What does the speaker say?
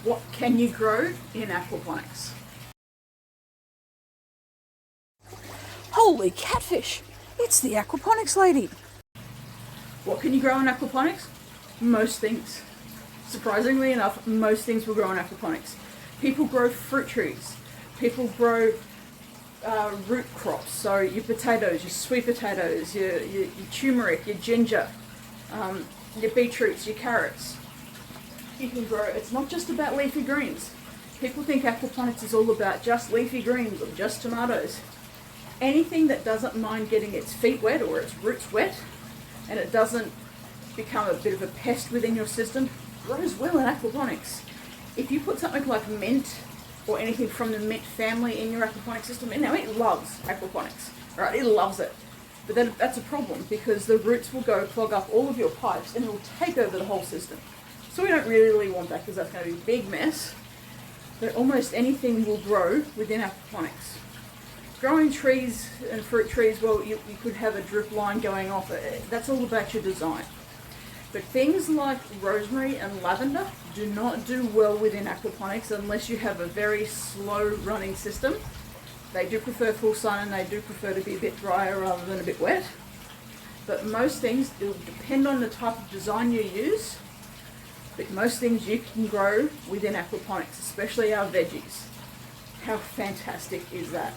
What can you grow in aquaponics? Holy catfish! It's the aquaponics lady! What can you grow in aquaponics? Most things. Surprisingly enough, most things will grow in aquaponics. People grow fruit trees. People grow root crops, so your potatoes, your sweet potatoes, your turmeric, your ginger, your beetroots, your carrots. You can grow, it's not just about leafy greens. People think aquaponics is all about just leafy greens or just tomatoes. Anything that doesn't mind getting its feet wet or its roots wet, and it doesn't become a bit of a pest within your system, grows well in aquaponics. If you put something like mint or anything from the mint family in your aquaponics system, and now it loves aquaponics, right? It loves it. But then that's a problem because the roots will go clog up all of your pipes and it will take over the whole system. So we don't really want that because that's going to be a big mess. But almost anything will grow within aquaponics. Growing trees and fruit trees, well, you could have a drip line going off. That's all about your design. But things like rosemary and lavender do not do well within aquaponics unless you have a very slow running system. They do prefer full sun and they do prefer to be a bit drier rather than a bit wet. But most things, it will depend on the type of design you use. But most things you can grow within aquaponics, especially our veggies. How fantastic is that?